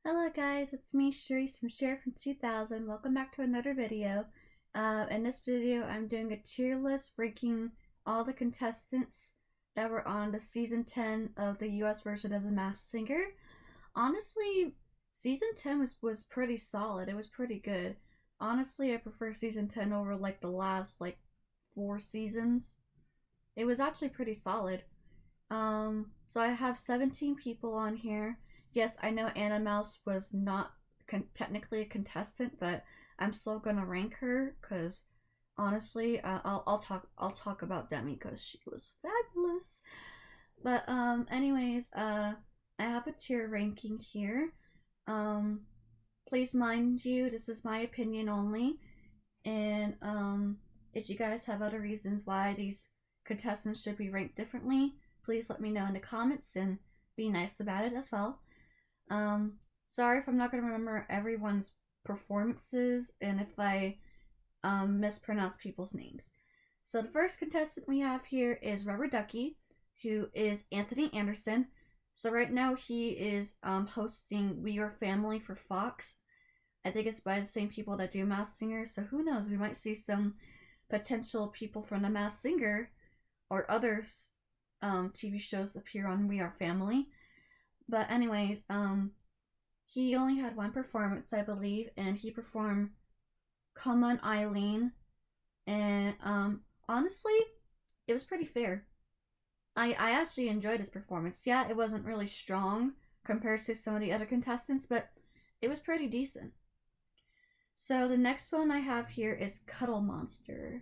Hello guys, it's me Sharice from Share from 2000. Welcome back to another video. In this video I'm doing a tier list ranking all the contestants that were on the season 10 of the US version of The Masked Singer. Honestly, season 10 was pretty solid. It was pretty good. Honestly, I prefer season 10 over like the last 4 seasons. It was actually pretty solid. So I have 17 people on here. Yes, I know Anony-mouse was not technically a contestant, but I'm still gonna rank her because honestly, I'll talk about Demi because she was fabulous. But anyways, I have a tier ranking here. Please mind you, this is my opinion only, and if you guys have other reasons why these contestants should be ranked differently, please let me know in the comments and be nice about it as well. Sorry if I'm not going to remember everyone's performances and if I mispronounce people's names. So the first contestant we have here is Rubber Ducky, who is Anthony Anderson. So right now he is hosting We Are Family for Fox. I think it's by the same people that do Masked Singer, so who knows, we might see some potential people from The Masked Singer or other TV shows appear on We Are Family. But anyways, he only had one performance, I believe, and he performed Come On Eileen, and honestly, it was pretty fair. I actually enjoyed his performance. Yeah, it wasn't really strong compared to some of the other contestants, but it was pretty decent. So the next one I have here is Cuddle Monster.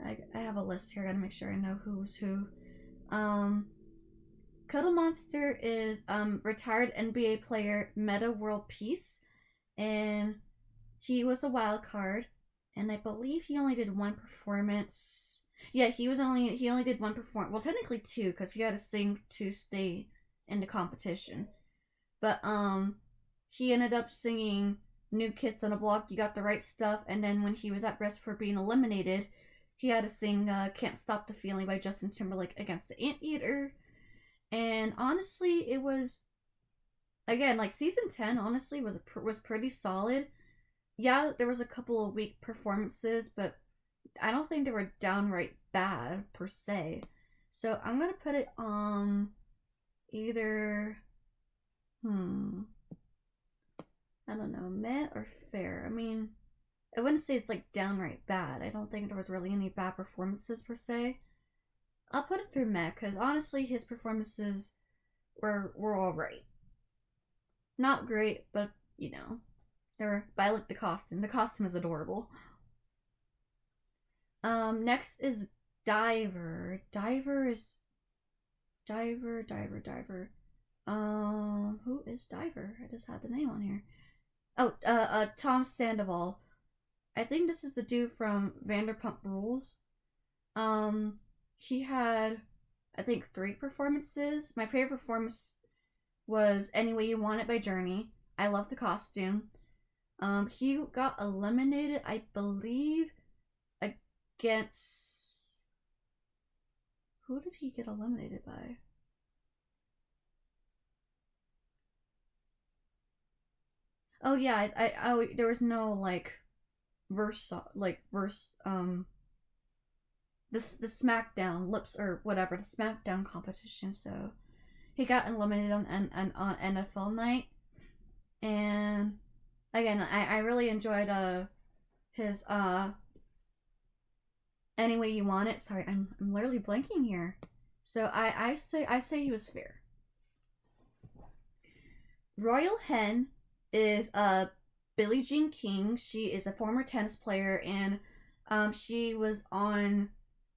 I have a list here. I gotta make sure I know who's who. Cuddle Monster is retired NBA player Meta World Peace, and he was a wild card, and I believe he only did one performance. Yeah, he only did one performance. Well, technically two, because he had to sing to stay in the competition. But he ended up singing New Kids on the Block, You Got the Right Stuff, and then when he was at risk for being eliminated, he had to sing Can't Stop the Feeling by Justin Timberlake against the Anteater. And honestly, it was, again, like season 10 honestly was pretty solid. Yeah, there was a couple of weak performances, but I don't think they were downright bad per se. So I'm gonna put it on either I don't know, meh or fair. I mean, I wouldn't say it's like downright bad. I don't think there was really any bad performances per se. I'll put it through meh because honestly his performances were alright. Not great, but you know, they were. But I like the costume. The costume is adorable. Next is Diver. Diver. Who is Diver? I just had the name on here. Oh, Tom Sandoval. I think this is the dude from Vanderpump Rules. He had, I think, 3 performances. My favorite performance was Any Way You Want It by Journey. I love the costume. He got eliminated, I believe, against... Who did he get eliminated by? Oh yeah, there was no the SmackDown lips or whatever, the SmackDown competition. So he got eliminated on NFL night, and again, I really enjoyed his Any Way You Want It. Sorry, I'm literally blanking here. So I say he was fair. Royal Hen is Billie Jean King. She is a former tennis player, and she was on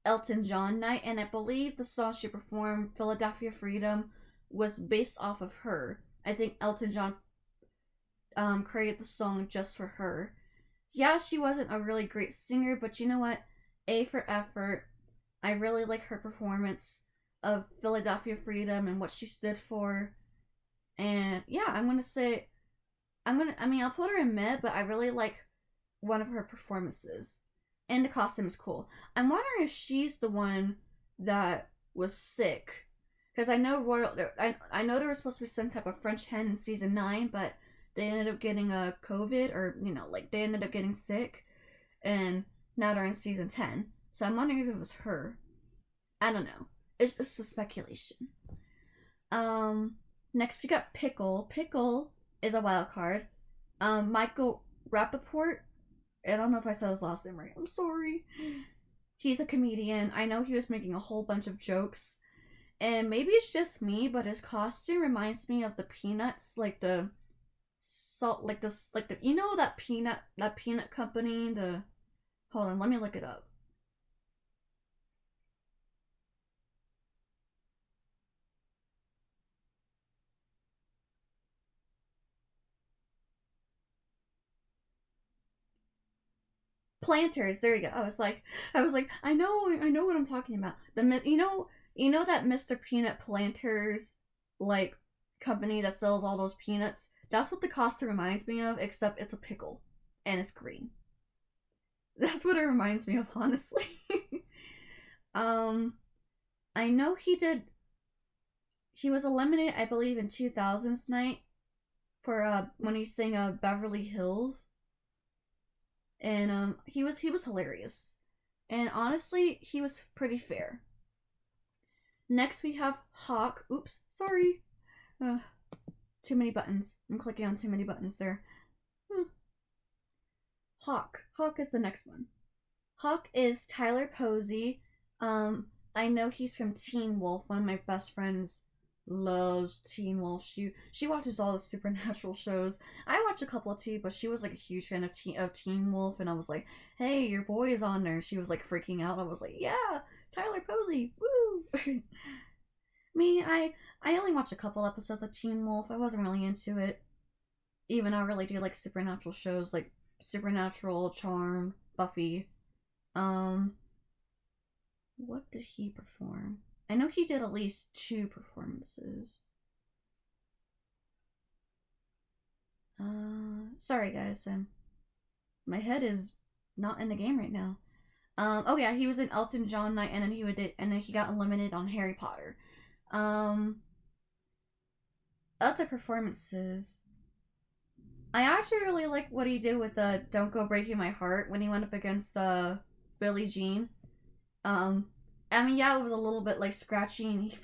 Elton John night, and I believe the song she performed, Philadelphia Freedom, was based off of her. I think Elton John created the song just for her. Yeah, she wasn't a really great singer, but you know what? A for effort. I really like her performance of Philadelphia Freedom and what she stood for. And yeah, I'll put her in mid, but I really like one of her performances. And the costume is cool. I'm wondering if she's the one that was sick. Because I know I know there was supposed to be some type of French hen in season 9, but they ended up getting a COVID, or like they ended up getting sick, and now they're in season 10. So I'm wondering if it was her. I don't know. It's just a speculation. Next we got Pickle. Pickle is a wild card. Michael Rappaport. I don't know if I said his last name right. I'm sorry. He's a comedian. I know he was making a whole bunch of jokes. And maybe it's just me, but his costume reminds me of the Peanuts, like the salt, like the that peanut company. The hold on, let me look it up. Planters. There you go. I was like, I know what I'm talking about. That Mr. Peanut Planters like company that sells all those peanuts. That's what the costume reminds me of, except it's a pickle and it's green. That's what it reminds me of, honestly. I know he did. He was eliminated, I believe, in 2000's night for when he sang Beverly Hills, and he was hilarious, and honestly, he was pretty fair. Next, we have Hawk. Oops, sorry. Too many buttons. I'm clicking on too many buttons there. Hawk. Hawk is the next one. Hawk is Tyler Posey. I know he's from Teen Wolf. One of my best friends loves Teen Wolf. She watches all the supernatural shows. I watch a couple too, but she was like a huge fan of Teen Wolf, and I was like, "Hey, your boy is on there." She was like freaking out. I was like, "Yeah, Tyler Posey, woo!" Me, I only watched a couple episodes of Teen Wolf. I wasn't really into it. Even I really do like supernatural shows like Supernatural, Charm, Buffy. What did he perform? I know he did at least 2 performances. Sorry guys, my head is not in the game right now. Oh yeah, he was in Elton John night, and then he got eliminated on Harry Potter. Other performances. I actually really like what he did with Don't Go Breaking My Heart when he went up against Billie Jean. I mean, yeah, it was a little bit like scratchy, and I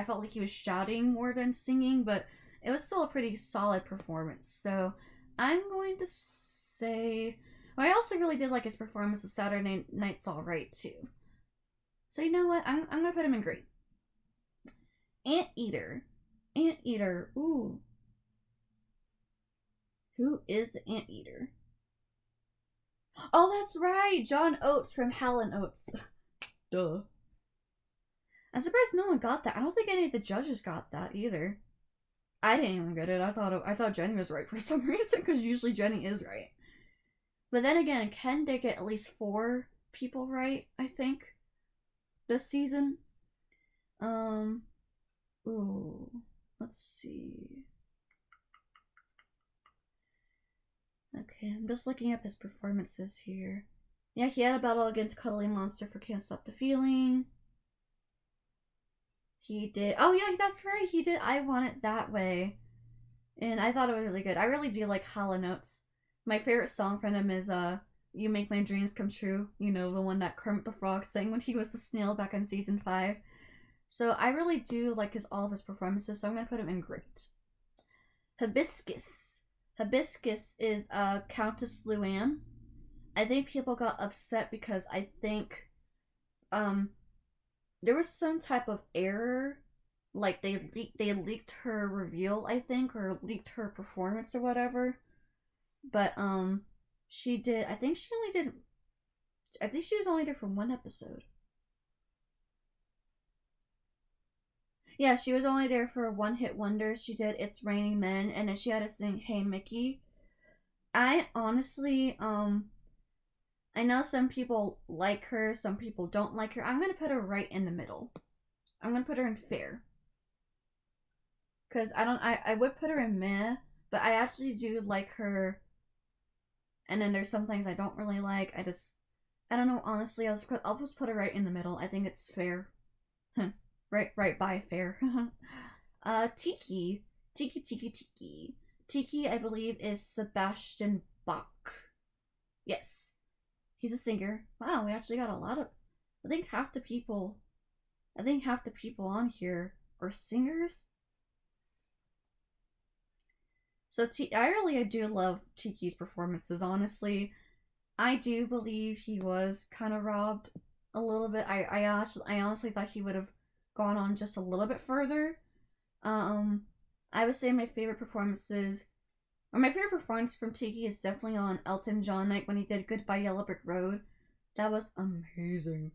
felt like he was shouting more than singing, but it was still a pretty solid performance. So I'm going to say, well, I also really did like his performance of Saturday Night's All Right too. So you know what? I'm gonna put him in great. Anteater. Ooh. Who is the Anteater? Oh, that's right, John Oates from Hal & Oates. Duh. I'm surprised no one got that. I don't think any of the judges got that either. I didn't even get it. I thought Jenny was right for some reason, because usually Jenny is right. But then again, Ken did get at least 4 people right, I think, this season. Ooh, let's see. Okay, I'm just looking up his performances here. Yeah, he had a battle against Cuddly Monster for Can't Stop the Feeling. He did. Oh yeah, that's right. He did I Want It That Way. And I thought it was really good. I really do like Hal & Oates. My favorite song from him is You Make My Dreams Come True. You know, the one that Kermit the Frog sang when he was the snail back in season 5. So I really do like all of his performances, so I'm gonna put him in great. Hibiscus. Hibiscus is Countess Luann. I think people got upset because I think there was some type of error, like they leaked her reveal, I think, or leaked her performance or whatever. But she did. I think she was only there for 1 episode. Yeah, she was only there for a 1-hit wonder. She did It's Raining Men, and then she had to sing Hey Mickey. I honestly, I know some people like her, some people don't like her. I'm gonna put her right in the middle. I'm gonna put her in fair. Because I would put her in meh, but I actually do like her. And then there's some things I don't really like. I don't know, honestly, I'll just put her right in the middle. I think it's fair. right by fair. Tiki. Tiki, I believe, is Sebastian Bach. Yes, he's a singer. Wow, we actually got a lot of. I think half the people. I think half the people on here are singers. So I do love Tiki's performances. Honestly, I do believe he was kind of robbed a little bit. I honestly thought he would have gone on just a little bit further. I would say my favorite performances, or my favorite performance from Tiki is definitely on Elton John night when he did Goodbye Yellow Brick Road. That was amazing.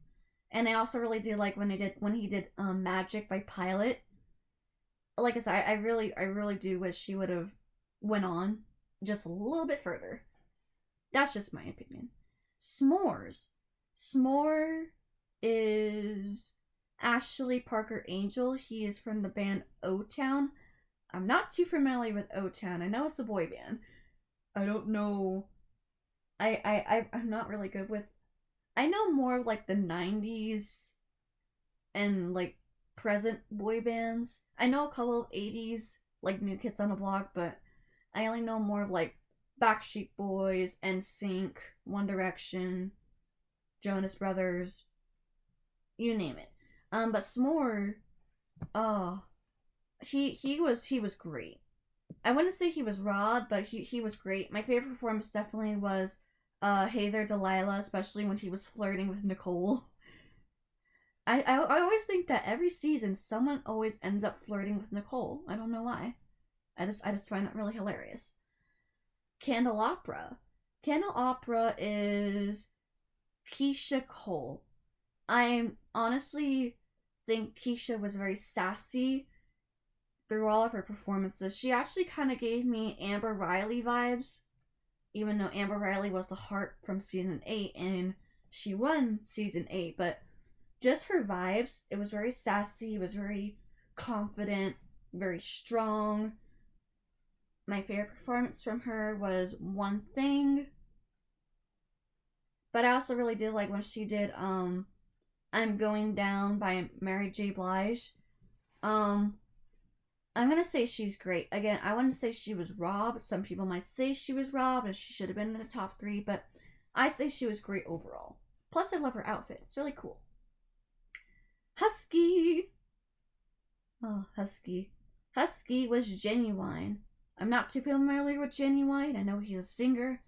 And I also really do like when he did Magic by Pilot. Like I said, I really do wish he would have went on just a little bit further. That's just my opinion. S'mores. S'more is Ashley Parker Angel. He is from the band O-Town. I'm not too familiar with O-Town. I know it's a boy band. I don't know. I'm not really good with. I know more of like the 90s and like present boy bands. I know a couple of 80s, like New Kids on the Block, but I only know more of like Backstreet Boys, NSYNC, One Direction, Jonas Brothers, you name it. But S'more, oh, he was great. I wouldn't say he was robbed, but he was great. My favorite performance definitely was Hey There Delilah, especially when he was flirting with Nicole. I always think that every season someone always ends up flirting with Nicole. I don't know why. I just find that really hilarious. Candelabra. Candelabra is Keisha Cole. I honestly think Keisha was very sassy through all of her performances. She actually kind of gave me Amber Riley vibes, even though Amber Riley was the heart from season 8 and she won season 8, but just her vibes, it was very sassy, it was very confident, very strong. My favorite performance from her was One Thing, but I also really did like when she did I'm Going Down by Mary J. Blige. I'm gonna say she's great. Again, I wouldn't say she was robbed. Some people might say she was robbed and she should have been in the top 3, but I say she was great overall. Plus, I love her outfit. It's really cool. Husky. Oh, Husky. Husky was Genuine. I'm not too familiar with Genuine. I know he's a singer.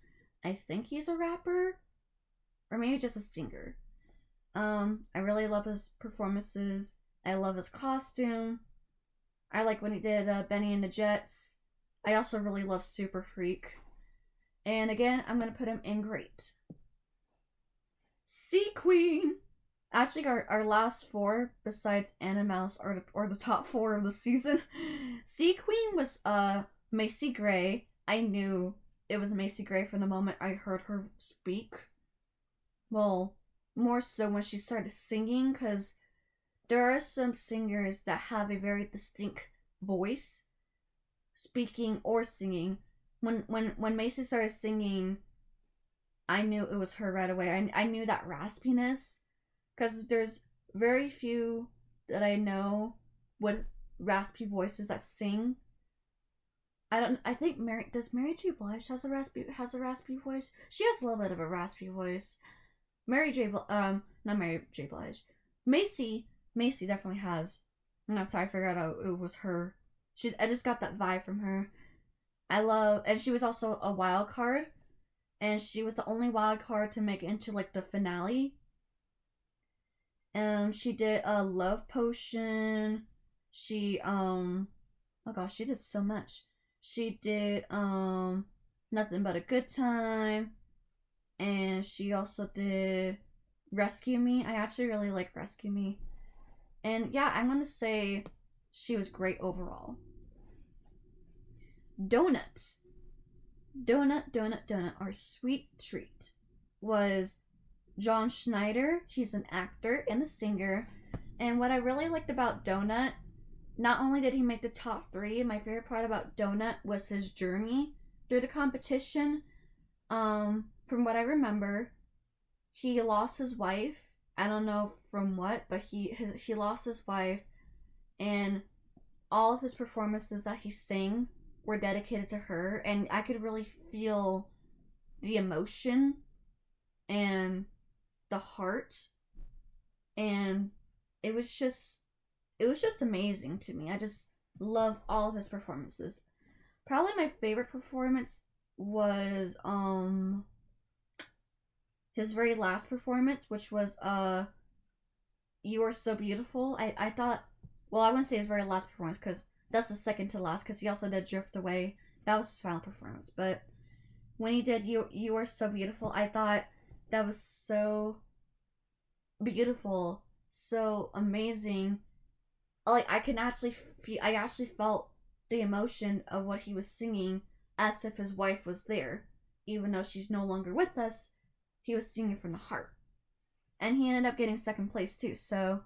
I think he's a rapper. Or maybe just a singer. I really love his performances. I love his costume. I like when he did Benny and the Jets. I also really love Super Freak. And again, I'm going to put him in great. Sea Queen. Actually, our last 4, besides Anony-mouse, are the top 4 of the season. Sea Queen was Macy Gray. I knew it was Macy Gray from the moment I heard her speak. Well, more so when she started singing, because there are some singers that have a very distinct voice, speaking or singing. When Macy started singing, I knew it was her right away. I knew that raspiness, because there's very few that I know with raspy voices that sing. I think Mary J. Blige has a raspy voice? She has a little bit of a raspy voice. Not Mary J. Blige. Macy definitely has. And that's how I figured out it was her. I just got that vibe from her. And she was also a wild card. And she was the only wild card to make it into like the finale. She did a Love Potion. She oh gosh, she did so much. She did Nothing But a Good Time. And she also did Rescue Me. I actually really like Rescue Me. And yeah, I'm gonna say she was great overall. Donut. Our sweet treat was John Schneider. He's an actor and a singer. And what I really liked about Donut, not only did he make the top 3, my favorite part about Donut was his journey through the competition. From what I remember, he lost his wife. I don't know from what, but he lost his wife, and all of his performances that he sang were dedicated to her, and I could really feel the emotion and the heart, and it was just amazing to me. I just love all of his performances. Probably my favorite performance was his very last performance, which was You Are So Beautiful. I thought, well, I wouldn't say his very last performance because that's the second to last, because he also did Drift Away. That was his final performance. But when he did You Are So Beautiful, I thought that was so beautiful, so amazing. Like, I actually felt the emotion of what he was singing as if his wife was there. Even though she's no longer with us, he was singing from the heart. And he ended up getting second place too. So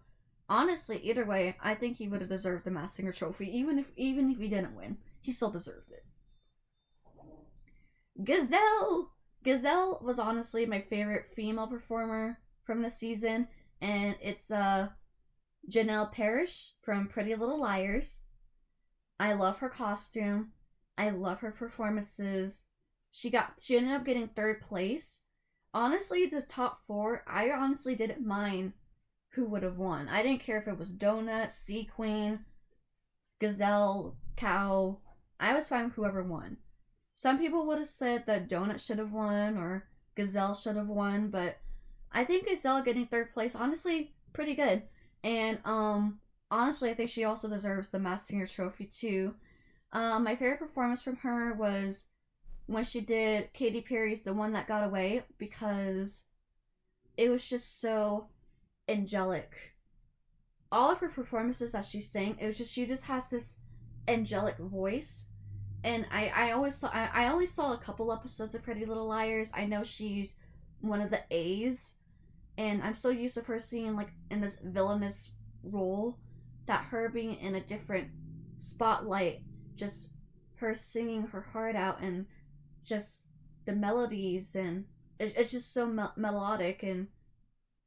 honestly, either way, I think he would have deserved the Masked Singer trophy. Even if he didn't win, he still deserved it. Gazelle was honestly my favorite female performer from the season, and it's Janelle Parrish from Pretty Little Liars. I love her costume. I love her performances. She ended up getting third place. Honestly, the top four, I honestly didn't mind who would have won. I didn't care if it was Donut, Sea Queen, Gazelle, Cow. I was fine with whoever won. Some people would have said that Donut should have won or Gazelle should have won, but I think Gazelle getting third place, honestly, pretty good. And honestly, I think she also deserves the Masked Singer trophy too. My favorite performance from her was when she did Katy Perry's The One That Got Away, because it was just so angelic. All of her performances that she sang, it was just, she just has this angelic voice. And I only saw a couple episodes of Pretty Little Liars. I know she's one of the A's, and I'm so used to her seeing like in this villainous role that her being in a different spotlight, just her singing her heart out, and just the melodies, and it's just so melodic and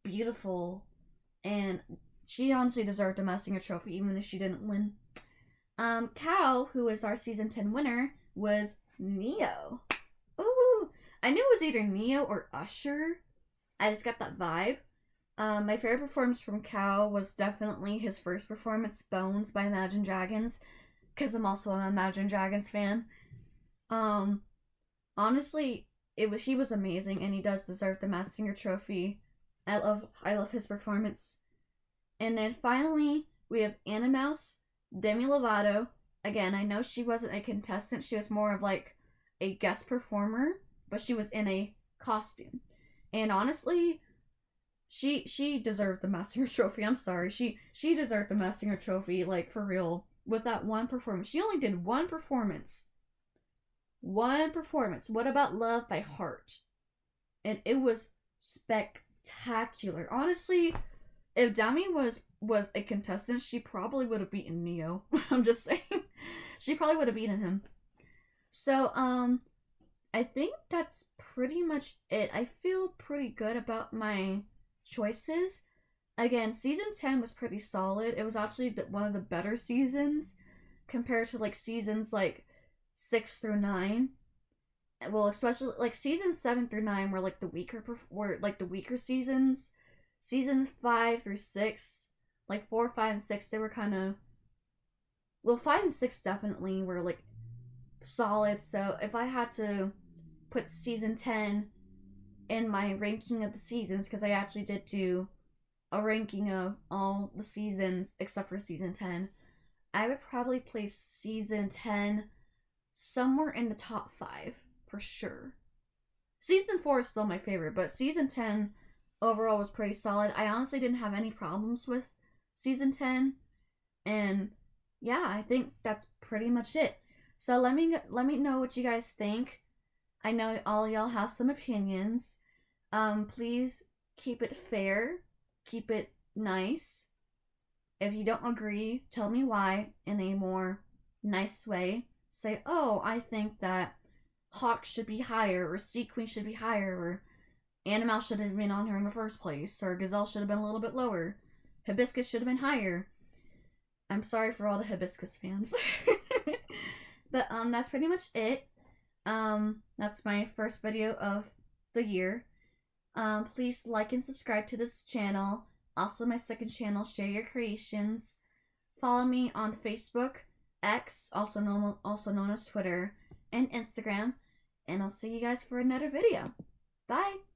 beautiful, and she honestly deserved a Masked Singer trophy even if she didn't win. Cal, who was our season 10 winner, was Neo. Ooh, I knew it was either Neo or Usher. I just got that vibe. My favorite performance from Cal was definitely his first performance, Bones by Imagine Dragons, because I'm also an Imagine Dragons fan. Honestly, he was amazing, and he does deserve the Masked Singer trophy. I love his performance. And then finally, we have Anony-mouse, Demi Lovato. Again, I know she wasn't a contestant. She was more of like a guest performer, but she was in a costume. And honestly, she deserved the Masked Singer trophy. I'm sorry. She deserved the Masked Singer trophy, like, for real. With that one performance. She only did one performance. One performance. What About Love by Heart. And it was spectacular. Honestly, if Demi was a contestant, she probably would have beaten Neo. I'm just saying. She probably would have beaten him. So, I think that's pretty much it. I feel pretty good about my choices. Again, season 10 was pretty solid. It was actually one of the better seasons compared to like seasons like 6 through 9. Well, especially like seasons 7 through 9 were like the weaker seasons. Season 5 through 6, like 4, 5, and 6, they were kind of, well, 5 and 6 definitely were like solid. So if I had to put season 10 in my ranking of the seasons, because I actually did do a ranking of all the seasons except for season 10, I would probably place season 10 somewhere in the top 5 for sure. Season 4 is still my favorite, but season 10 overall was pretty solid. I honestly didn't have any problems with season 10, and yeah, I think that's pretty much it. So let me know what you guys think. I know all y'all have some opinions. Please keep it fair, keep it nice. If you don't agree, tell me why in a more nice way. Say, oh, I think that Hawk should be higher, or Sea Queen should be higher, or Anony-mouse should have been on her in the first place, or Gazelle should have been a little bit lower. Hibiscus should have been higher. I'm sorry for all the Hibiscus fans. But that's pretty much it. That's my first video of the year. Please like and subscribe to this channel. Also my second channel, Share Your Creations. Follow me on Facebook, X, also known as Twitter, and Instagram. And I'll see you guys for another video. Bye!